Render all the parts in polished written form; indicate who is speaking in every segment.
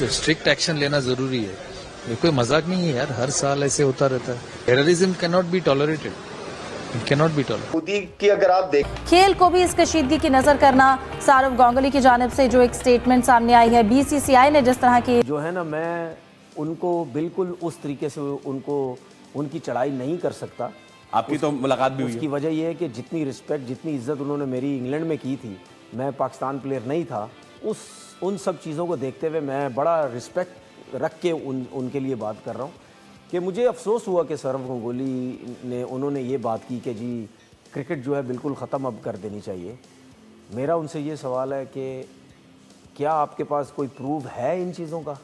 Speaker 1: Strict action लेना जरूरी है। ये कोई मजाक नहीं है यार, हर साल ऐसे होता रहता है। Terrorism can not be tolerated, it can not be tolerated.
Speaker 2: Modi की अगर आप देख
Speaker 3: खेल को भी इस कशीदगी की नजर करना, सौरव गांगुली की जानिब से जो एक स्टेटमेंट सामने आई है, बीसीसीआई ने जिस तरह की
Speaker 4: जो है ना, मैं उनको बिल्कुल उस तरीके से उनकी चढ़ाई नहीं कर सकता।
Speaker 5: आपकी तो मुलाकात भी हुई
Speaker 4: उसकी वजह यह है कि जितनी रिस्पेक्ट, जितनी इज्जत उन्होंने मेरी इंग्लैंड में की थी, मैं पाकिस्तान प्लेयर नहीं था, उन सब चीज़ों को देखते हुए मैं बड़ा रिस्पेक्ट रख के उनके लिए बात कर रहा हूँ कि मुझे अफसोस हुआ कि सौरव गांगुली उन्होंने ये बात की कि जी क्रिकेट जो है बिल्कुल ख़त्म अब कर देनी चाहिए। मेरा उनसे ये सवाल है कि क्या आपके पास कोई प्रूफ है इन चीज़ों का?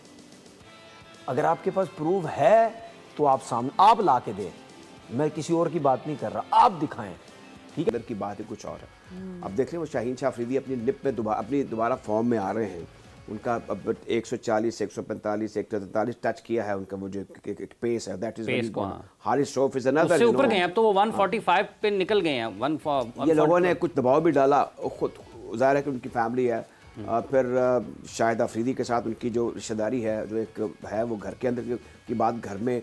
Speaker 4: अगर आपके पास प्रूफ है तो आप सामने आप ला के दें, मैं किसी और की बात नहीं कर रहा, आप दिखाएं। ठीक है,
Speaker 6: की बात है कुछ और है। अब देख रहे हैं वो शाहीन शाह अफरीदी अपनी लिप में दोबारा फॉर्म में आ रहे हैं। उनका अब 140, 145, 143 टच किया है उनका वो जो पेस है, that is very good. Haris Rauf is another,
Speaker 7: उससे ऊपर गए, अब तो वो 145 पे निकल गए हैं।
Speaker 6: ये लोगों ने कुछ दबाव भी डाला, खुद ज़ाहिर है कि उनकी फैमिली है, फिर शाहिद अफरीदी के साथ उनकी जो रिश्तेदारी है, जो एक है वो घर के अंदर की बात घर में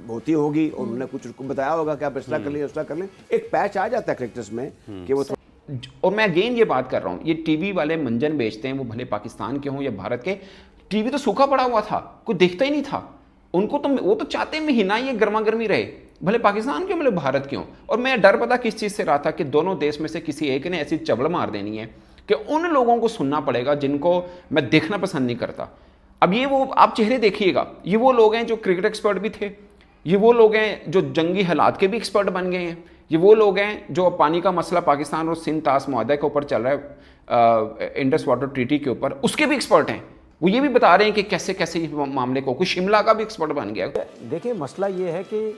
Speaker 6: होती होगी और उन्होंने कुछ उनको बताया होगा कि आप इस तरह कर लें, उस तरह कर लें। एक पैच आ जाता है क्रिकेटर्स में कि वो
Speaker 8: और मैं अगेन ये बात कर रहा हूँ, ये टीवी वाले मंजन बेचते हैं, वो भले पाकिस्तान के हों या भारत के। टीवी तो सूखा पड़ा हुआ था, कोई देखता ही नहीं था उनको। तो वो तो चाहते हैं महीना ये गर्मा गर्मी रहे, भले पाकिस्तान के भले भारत के हों। और मैं डर पता किस चीज़ से रहा था कि दोनों देश में से किसी एक ने ऐसी चबड़ मार देनी है कि उन लोगों को सुनना पड़ेगा जिनको मैं देखना पसंद नहीं करता। अब ये वो आप चेहरे देखिएगा, ये वो लोग हैं जो क्रिकेट एक्सपर्ट भी थे, ये वो लोग हैं जो जंगी हालात के भी एक्सपर्ट बन गए हैं, ये वो लोग हैं जो पानी का मसला पाकिस्तान और सिंध तास मुआहदा के ऊपर चल रहा है, इंडस वाटर ट्रीटी के ऊपर, उसके भी एक्सपर्ट हैं। वो ये भी बता रहे हैं कि कैसे कैसे मामले को, कोई शिमला का भी एक्सपर्ट बन गया।
Speaker 4: देखिए, मसला ये है कि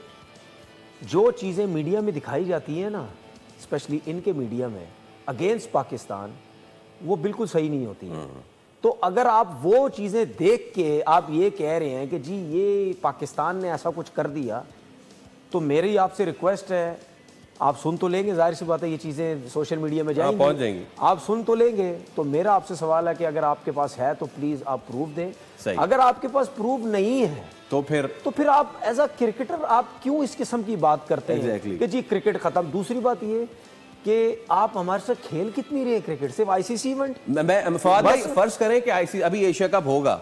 Speaker 4: जो चीज़ें मीडिया में दिखाई जाती हैं ना, स्पेशली इनके मीडिया में अगेंस्ट पाकिस्तान, वो बिल्कुल सही नहीं होती हैं। तो अगर आप वो चीज़ें देख के आप ये कह रहे हैं कि जी ये पाकिस्तान ने ऐसा कुछ कर दिया, तो मेरी आपसे रिक्वेस्ट है, आप सुन तो लेंगे, जाहिर सी बात है ये चीज़ें सोशल मीडिया में जाएंगी,
Speaker 5: पहुंच जाएंगी,
Speaker 4: आप सुन तो लेंगे। तो मेरा आपसे सवाल है कि अगर आपके पास है तो प्लीज़ आप प्रूफ दें।
Speaker 5: सही।
Speaker 4: अगर आपके पास प्रूफ नहीं है
Speaker 5: तो फिर
Speaker 4: आप एज अ क्रिकेटर आप क्यों इस किस्म की बात करते हैं कि जी क्रिकेट खत्म? दूसरी बात ये कि आप हमारे साथ खेल कितनी रहे क्रिकेट, सिर्फ आईसीसी इवेंट।
Speaker 5: मैं फवाद भाई फर्ज करें कि आईसीसी अभी एशिया कप होगा,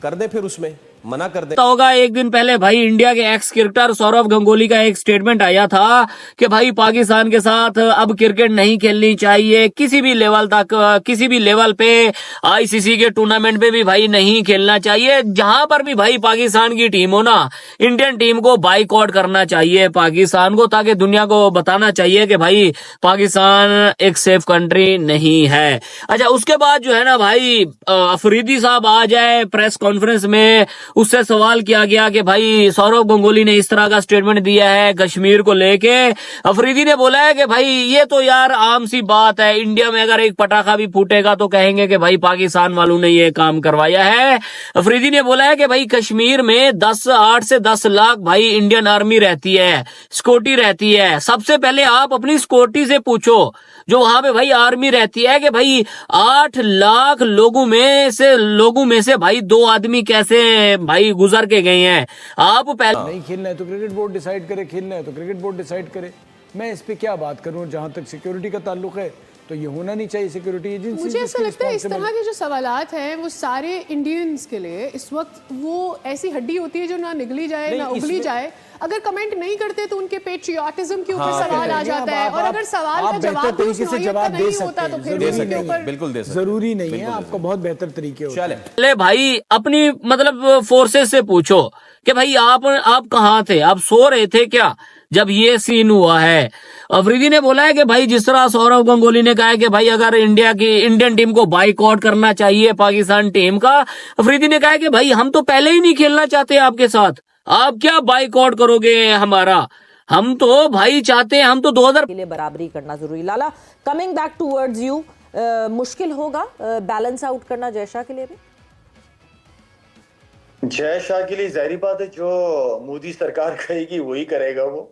Speaker 5: कर दे, फिर उसमें मना कर दे
Speaker 7: होगा। एक दिन पहले भाई इंडिया के एक्स क्रिकेटर सौरव गांगुली का एक स्टेटमेंट आया था कि भाई पाकिस्तान के साथ अब क्रिकेट नहीं खेलनी चाहिए, किसी भी लेवल तक, किसी भी लेवल पे आईसीसी के टूर्नामेंट पे भी भाई नहीं खेलना चाहिए। जहां पर भी भाई पाकिस्तान की टीम हो ना, इंडियन टीम को बाइकआउट करना चाहिए पाकिस्तान को, ताकि दुनिया को बताना चाहिए कि भाई पाकिस्तान एक सेफ कंट्री नहीं है। अच्छा, उसके बाद जो है ना भाई अफरीदी साहब आ जाए प्रेस कॉन्फ्रेंस में, उससे सवाल किया गया कि भाई सौरव गांगुली ने इस तरह का स्टेटमेंट दिया है कश्मीर को लेके। अफरीदी ने बोला है कि भाई ये तो यार आम सी बात है, इंडिया में अगर एक पटाखा भी फूटेगा तो कहेंगे कि भाई पाकिस्तान वालों ने ये काम करवाया है। अफरीदी ने बोला है कि भाई कश्मीर में 8 से 10 लाख भाई इंडियन आर्मी रहती है, सिक्योरिटी रहती है। सबसे पहले आप अपनी सिक्योरिटी से पूछो जो वहां पे भाई आर्मी रहती है कि भाई 8 लाख लोगों में से भाई 2 आदमी कैसे भाई गुजर के गए हैं। आप पहले
Speaker 9: नहीं खेलना है तो क्रिकेट बोर्ड डिसाइड करे, खेलना है तो क्रिकेट बोर्ड डिसाइड करे। मैं इस पे क्या बात करूं? जहां तक सिक्योरिटी का ताल्लुक है तो ये होना नहीं चाहिए सिक्योरिटी एजेंसी।
Speaker 10: मुझे ऐसा लगता है इस तरह के जो सवालात हैं वो सारे इंडियंस के लिए इस वक्त वो ऐसी हड्डी होती है जो ना निगली जाए ना उगली जाए। अगर कमेंट नहीं करते तो उनके पेट्रियोटिज्म के ऊपर सवाल आ जाता है, और अगर सवाल का जवाब
Speaker 9: तरीके से जवाब दे सकते हैं,
Speaker 5: बिल्कुल दे सकते,
Speaker 9: जरूरी नहीं है, आपका बहुत बेहतर तरीके होते हैं।
Speaker 7: चले भाई अपनी मतलब फोर्सेस से पूछो कि भाई आप कहाँ थे, आप सो रहे थे क्या जब ये सीन हुआ है। अफरीदी ने बोला है कि भाई जिस तरह सौरव गांगुली ने कहा है कि भाई अगर इंडियन टीम को बाइकआउट करना चाहिए पाकिस्तान टीम का, अफरीदी ने कहा है कि भाई हम तो पहले ही नहीं खेलना चाहते आपके साथ, आप क्या बाइकआउट करोगे हमारा, हम तो भाई चाहते हैं, हम तो 2000
Speaker 3: के लिए बराबरी करना जरूरी। लाला, कमिंग बैक टूवर्ड्स यू, मुश्किल होगा बैलेंस आउट करना जय शाह के लिए भी?
Speaker 2: जय शाह के लिए जाहिर बात है जो मोदी सरकार कहेगी वही करेगा वो।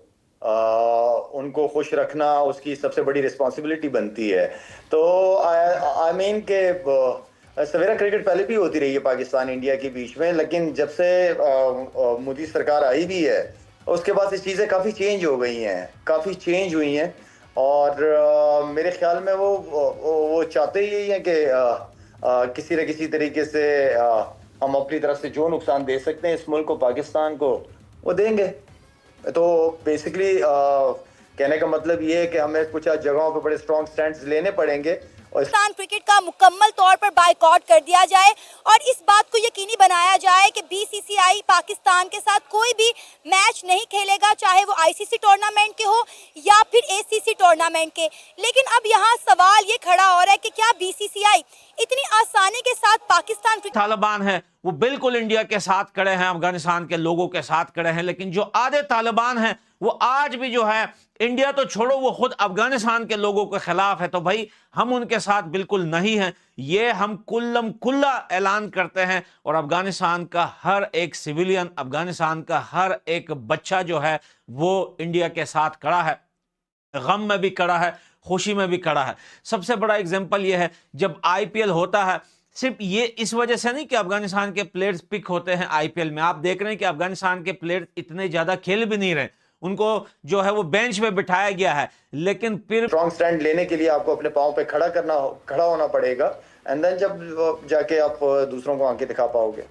Speaker 2: उनको खुश रखना उसकी सबसे बड़ी रिस्पॉन्सिबिलिटी बनती है। तो आई मीन के सवेरा क्रिकेट पहले भी होती रही है पाकिस्तान इंडिया के बीच में, लेकिन जब से मोदी सरकार आई भी है उसके बाद ये चीज़ें काफ़ी चेंज हो गई हैं, काफ़ी चेंज हुई हैं। और मेरे ख्याल में वो चाहते ही यही है कि किसी न किसी तरीके से हम अपनी तरफ से जो नुकसान दे सकते हैं इस मुल्क को, पाकिस्तान को, वो देंगे। तो बेसिकली कहने का मतलब ये है कि हमें कुछ जगहों पे बड़े स्ट्रॉन्ग स्टैंड्स लेने पड़ेंगे और
Speaker 11: पाकिस्तान क्रिकेट का मुकम्मल तौर पर बायकॉट कर दिया जाए और इस बात को यकीनी बनाया जाए कि बीसीसीआई पाकिस्तान के साथ कोई भी मैच नहीं खेलेगा, चाहे वो आईसीसी टूर्नामेंट के हो या फिर एसीसी टूर्नामेंट के। लेकिन अब यहाँ सवाल ये खड़ा हो रहा है कि क्या बीसीसीआई इतनी आसानी के साथ पाकिस्तान
Speaker 12: तालिबान है वो बिल्कुल इंडिया के साथ खड़े हैं, अफगानिस्तान के लोगों के साथ खड़े हैं, लेकिन जो आधे तालिबान हैं वो आज भी जो है इंडिया तो छोड़ो वो खुद अफगानिस्तान के लोगों के खिलाफ है। तो भाई हम उनके साथ बिल्कुल नहीं हैं, ये हम कुल्लम कुल्ला ऐलान करते हैं। और अफगानिस्तान का हर एक सिविलियन, अफगानिस्तान का हर एक बच्चा जो है वो इंडिया के साथ खड़ा है, गम में भी खड़ा है, खुशी में भी खड़ा है। सबसे बड़ा एग्जाम्पल ये है जब आईपीएल होता है, सिर्फ ये इस वजह से नहीं कि अफगानिस्तान के प्लेयर्स पिक होते हैं आईपीएल में, आप देख रहे हैं कि अफगानिस्तान के प्लेयर्स इतने ज्यादा खेल भी नहीं रहे, उनको जो है वो बेंच पे बिठाया गया है, लेकिन फिर
Speaker 2: स्ट्रॉन्ग स्टैंड लेने के लिए आपको अपने पाँव पे खड़ा होना पड़ेगा, एंड देन जब जाके आप दूसरों को आंखें दिखा पाओगे।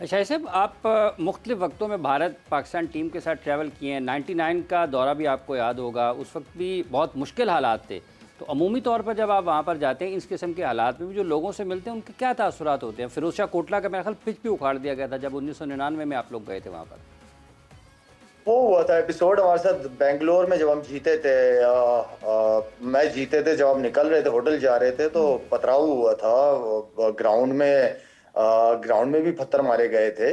Speaker 13: शाहिद साहब, आप मुख्तलिफ वक्तों में भारत पाकिस्तान टीम के साथ ट्रैवल किए हैं, 99 का दौरा भी आपको याद होगा, उस वक्त भी बहुत मुश्किल हालात थे। तो अमूमी तौर पर जब आप वहाँ पर जाते हैं इस किस्म के हालात में भी जो लोगों से मिलते हैं उनके क्या तासुरात होते हैं? फिरोज शाह कोटला का मेरा ख्याल पिच भी उखाड़ दिया गया था जब 1999 में आप लोग गए थे वहाँ पर।
Speaker 2: वो हुआ था एपिसोड हमारे साथ बेंगलोर में जब हम जीते थे, मैच जीते थे, जब हम निकल रहे थे होटल जा रहे थे तो पथराव हुआ था ग्राउंड में भी पत्थर मारे गए थे।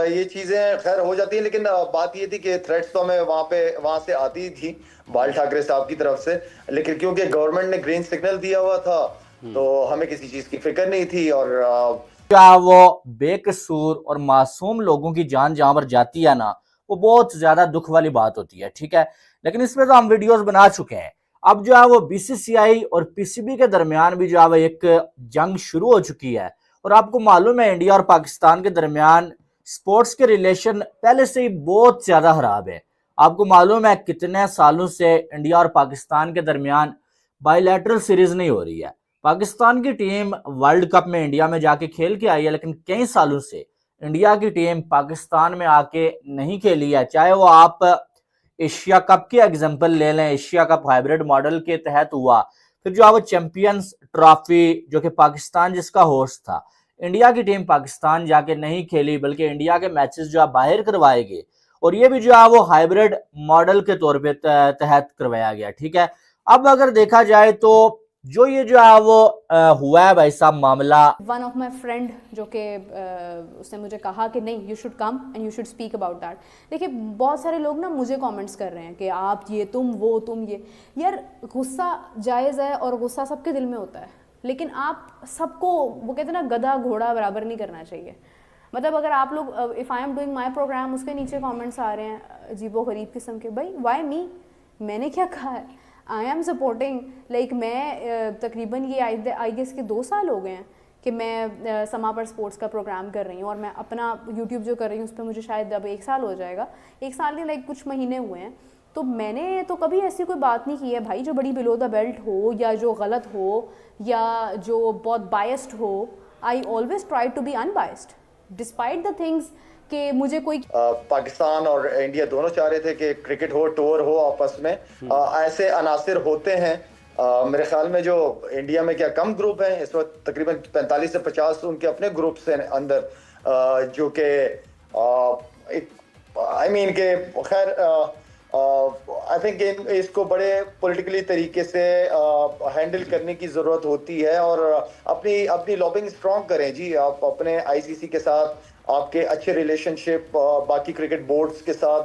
Speaker 2: ये चीजें खैर हो जाती है, लेकिन बात ये थी कि थ्रेट्स तो हमें वहां से आती थी बाल ठाकरे साहब की तरफ से, लेकिन क्योंकि गवर्नमेंट ने ग्रीन सिग्नल दिया हुआ था तो हमें किसी चीज की फिक्र नहीं थी। और
Speaker 14: क्या वो बेकसूर और मासूम लोगों की जान जहां पर जाती है ना, वो बहुत ज्यादा दुख वाली बात होती है, ठीक है। लेकिन इसमें तो हम वीडियोस बना चुके हैं। अब जो है वो बीसीसीआई और पीसीबी के दरमियान भी जो है वो एक जंग शुरू हो चुकी है। और आपको मालूम है इंडिया और पाकिस्तान के दरमियान स्पोर्ट्स के रिलेशन पहले से ही बहुत ज्यादा खराब है। आपको मालूम है कितने सालों से इंडिया और पाकिस्तान के दरमियान बायलैटरल सीरीज नहीं हो रही है। पाकिस्तान की टीम वर्ल्ड कप में इंडिया में जाके खेल के आई है, लेकिन कई सालों से इंडिया की टीम पाकिस्तान में आके नहीं खेली है। चाहे वो आप एशिया कप की एग्जांपल ले लें, एशिया कप हाइब्रिड मॉडल के तहत हुआ, फिर जो है वो चैंपियंस ट्रॉफी जो कि पाकिस्तान जिसका होस्ट था, इंडिया की टीम पाकिस्तान जाके नहीं खेली, बल्कि इंडिया के मैचेस जो है बाहर करवाए गए और ये भी जो है वो हाइब्रिड मॉडल के तौर पे तहत करवाया गया, ठीक है। अब अगर देखा जाए तो जो ये जो है वो हुआ है भाई साहब मामला,
Speaker 10: वन ऑफ माई फ्रेंड जो कि उसने मुझे कहा कि नहीं, you should come and you should speak about that. देखिए बहुत सारे लोग ना मुझे कमेंट्स कर रहे हैं कि आप ये तुम वो तुम ये, यार गुस्सा जायज़ है और गुस्सा सबके दिल में होता है, लेकिन आप सबको वो कहते हैं ना गधा घोड़ा बराबर नहीं करना चाहिए। मतलब अगर आप लोग if I am doing my programme उसके नीचे कमेंट्स आ रहे हैं अजीबो गरीब किस्म के, भाई वाई मी, मैंने क्या कहा है? आई एम सपोर्टिंग लाइक मैं तकरीबन ये आई गेस के 2 साल हो गए हैं कि मैं समा पर स्पोर्ट्स का प्रोग्राम कर रही हूँ और मैं अपना यूट्यूब जो कर रही हूँ उस पर मुझे शायद अब 1 साल हो जाएगा, 1 साल के लाइक कुछ महीने हुए हैं। तो मैंने तो कभी ऐसी कोई बात नहीं की है भाई जो बड़ी बिलो द बेल्ट हो या जो गलत हो या जो बहुत बायस्ड हो। I always try to be unbiased despite the things कि मुझे कोई
Speaker 2: पाकिस्तान और इंडिया दोनों चाह रहे थे कि क्रिकेट हो, टूर हो आपस में, ऐसे अनासिर होते हैं। मेरे ख्याल में जो इंडिया में क्या कम ग्रुप हैं इस वक्त, तकरीबन 45 से 50 उनके अपने ग्रुप्स हैं अंदर, जो कि आई मीन के खैर आई थिंक इसको बड़े पॉलिटिकली तरीके से हैंडल करने की ज़रूरत होती है और अपनी लॉबिंग स्ट्रॉन्ग करें जी। आप अपने आईसीसी के साथ आपके अच्छे रिलेशनशिप बाकी क्रिकेट बोर्ड्स के साथ,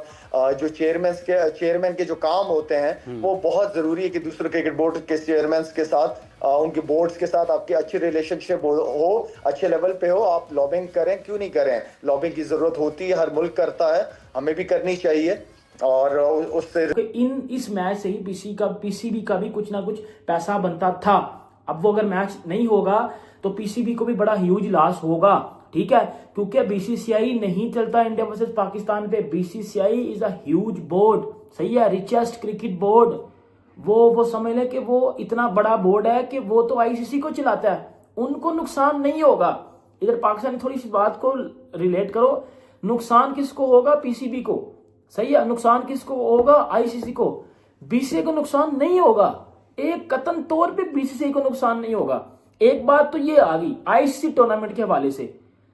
Speaker 2: जो चेयरमैन के जो काम होते हैं वो बहुत ज़रूरी है कि दूसरे क्रिकेट बोर्ड के चेयरमैन के साथ उनके बोर्ड्स के साथ आपकी अच्छी रिलेशनशिप हो, अच्छे लेवल पे हो। आप लॉबिंग करें, क्यों नहीं करें, लॉबिंग की ज़रूरत होती है, हर मुल्क करता है, हमें भी करनी चाहिए। और उससे
Speaker 15: इस मैच से ही पीसीबी का भी कुछ ना कुछ पैसा बनता था। अब वो अगर मैच नहीं होगा
Speaker 14: तो पीसीबी को भी बड़ा ह्यूज लॉस होगा, ठीक है, क्योंकि बीसीसीआई नहीं चलता इंडिया वर्सेस पाकिस्तान पे। BCCI is a huge board, सही है, रिचेस्ट क्रिकेट बोर्ड। वो समझ लें कि वो इतना बड़ा बोर्ड है कि वो तो आईसीसी को चलाता है, उनको नुकसान नहीं होगा। इधर पाकिस्तान थोड़ी सी बात को रिलेट करो, नुकसान किसको होगा? पीसीबी को, सही है, नुकसान किसको होगा? आईसीसी को। बीसीसीआई को नुकसान नहीं होगा, एक कतन तौर पे बीसीसीआई को नुकसान नहीं होगा। एक बात तो ये आ गई आईसीसी टूर्नामेंट के हवाले से,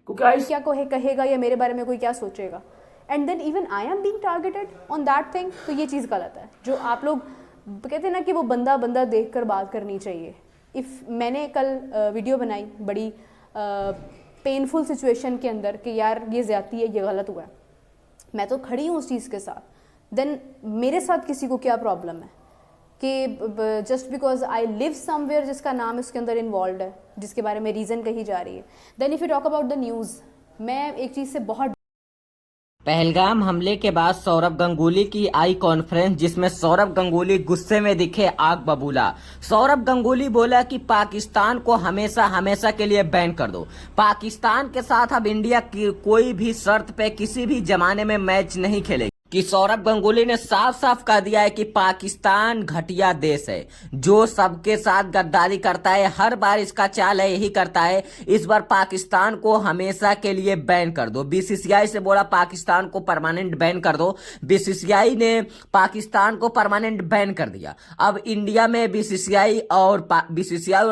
Speaker 14: क्योंकि आईसीसी
Speaker 10: क्या कहेगा या मेरे बारे में कोई क्या सोचेगा, and then even I am being targeted on that thing, तो ये चीज़ गलत है। जो आप लोग कहते हैं ना कि वो बंदा देख कर बात करनी चाहिए। मैंने कल वीडियो बनाई बड़ी पेनफुल सिचुएशन के अंदर कि यार ये ज़्यादती है, ये गलत हुआ है, मैं तो खड़ी हूँ उस चीज़ के साथ, देन मेरे साथ किसी को क्या प्रॉब्लम है कि just because I live somewhere जिसका नाम इसके अंदर इन्वॉल्व है, जिसके बारे में रीज़न कही जा रही है। Then if you talk about the news, मैं एक चीज़ से बहुत
Speaker 15: पहलगाम हमले के बाद सौरव गांगुली की आई कॉन्फ्रेंस, जिसमें सौरव गांगुली गुस्से में दिखे आग बबूला। सौरव गांगुली बोला कि पाकिस्तान को हमेशा के लिए बैन कर दो। पाकिस्तान के साथ अब इंडिया की कोई भी शर्त पे किसी भी जमाने में मैच नहीं खेलेगी। कि सौरव गांगुली ने साफ कह दिया है कि पाकिस्तान घटिया देश है जो सबके साथ गद्दारी करता है, हर बार इसका चाल है यही करता है। इस बार पाकिस्तान को हमेशा के लिए बैन कर दो। बीसीसीआई से बोला पाकिस्तान को परमानेंट बैन कर दो, बीसीसीआई ने पाकिस्तान को परमानेंट बैन कर दिया। अब इंडिया में बीसीसीआई और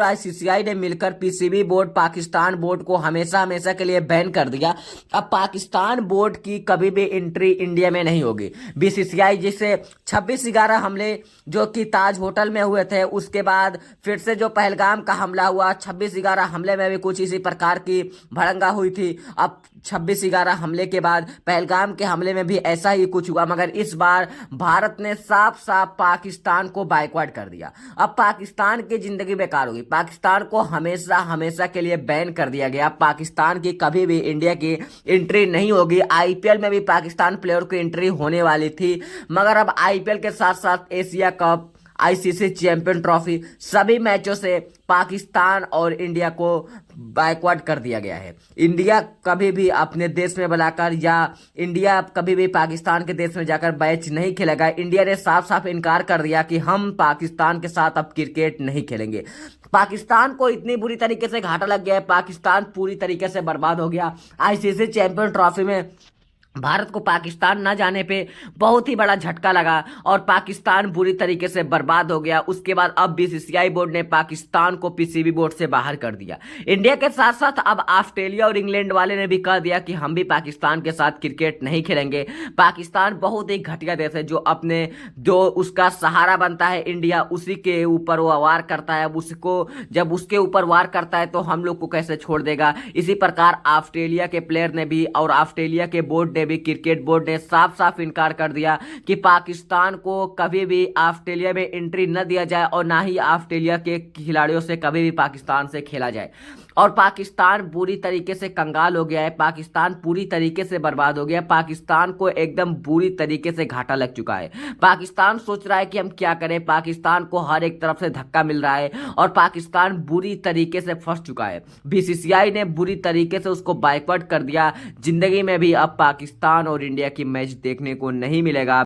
Speaker 15: आईसीसीआई ने मिलकर पीसीबी बोर्ड पाकिस्तान बोर्ड को हमेशा के लिए बैन कर दिया। अब पाकिस्तान बोर्ड की कभी भी एंट्री इंडिया में नहीं होगी। बीसीसीआई जिसे 26/11 हमले जो कि ताज होटल में हुए थे, उसके बाद फिर से जो पहलगाम का हमला हुआ, 26/11 हमले में भी कुछ इसी प्रकार की भड़ंगा हुई थी। अब 26/11 हमले के बाद पहलगाम के हमले में भी ऐसा ही कुछ हुआ, मगर इस बार भारत ने साफ पाकिस्तान को बाइकआउट कर दिया। अब पाकिस्तान की जिंदगी बेकार होगी, पाकिस्तान को हमेशा के लिए बैन कर दिया गया। पाकिस्तान की कभी भी इंडिया की एंट्री नहीं होगी। आईपीएल में भी पाकिस्तान प्लेयर की एंट्री होने वाली थी, मगर अब आईपीएल के साथ Asia cup, ICC champion trophy, सभी मैचों से पाकिस्तान और इंडिया को बाइकआउट कर दिया गया है। इंडिया कभी भी अपने देश में बुलाकर या इंडिया कभी भी पाकिस्तान के देश में जाकर मैच नहीं खेलेगा। इंडिया ने साफ इनकार कर दिया कि हम पाकिस्तान के साथ अब क्रिकेट नहीं खेलेंगे। पाकिस्तान को इतनी बुरी तरीके से घाटा लग गया है, पाकिस्तान पूरी तरीके से बर्बाद हो गया। आईसीसी चैंपियन ट्रॉफी में भारत को पाकिस्तान न जाने पे बहुत ही बड़ा झटका लगा और पाकिस्तान बुरी तरीके से बर्बाद हो गया। उसके बाद अब बीसीसीआई बोर्ड ने पाकिस्तान को पीसीबी बोर्ड से बाहर कर दिया। इंडिया के साथ साथ अब ऑस्ट्रेलिया और इंग्लैंड वाले ने भी कह दिया कि हम भी पाकिस्तान के साथ क्रिकेट नहीं खेलेंगे। पाकिस्तान बहुत ही घटिया देश है जो उसका सहारा बनता है इंडिया, उसी के ऊपर वो वार करता है। उसको जब उसके ऊपर वार करता है तो हम लोग को कैसे छोड़ देगा। इसी प्रकार ऑस्ट्रेलिया के प्लेयर ने भी और ऑस्ट्रेलिया के बोर्ड ने भी, क्रिकेट बोर्ड ने साफ इनकार कर दिया कि पाकिस्तान को कभी भी ऑस्ट्रेलिया में एंट्री न दिया जाए और ना ही ऑस्ट्रेलिया के खिलाड़ियों से कभी भी पाकिस्तान से खेला जाए। और पाकिस्तान बुरी तरीके से कंगाल हो गया है, पाकिस्तान पूरी तरीके से बर्बाद हो गया। पाकिस्तान को एकदम बुरी तरीके से घाटा लग चुका है। पाकिस्तान सोच रहा है कि हम क्या करें, पाकिस्तान को हर एक तरफ से धक्का मिल रहा है और पाकिस्तान बुरी तरीके से फंस चुका है। बीसीसीआई ने बुरी तरीके से उसको बाइकआउट कर दिया। जिंदगी में भी अब पाकिस्तान और इंडिया की मैच देखने को नहीं मिलेगा।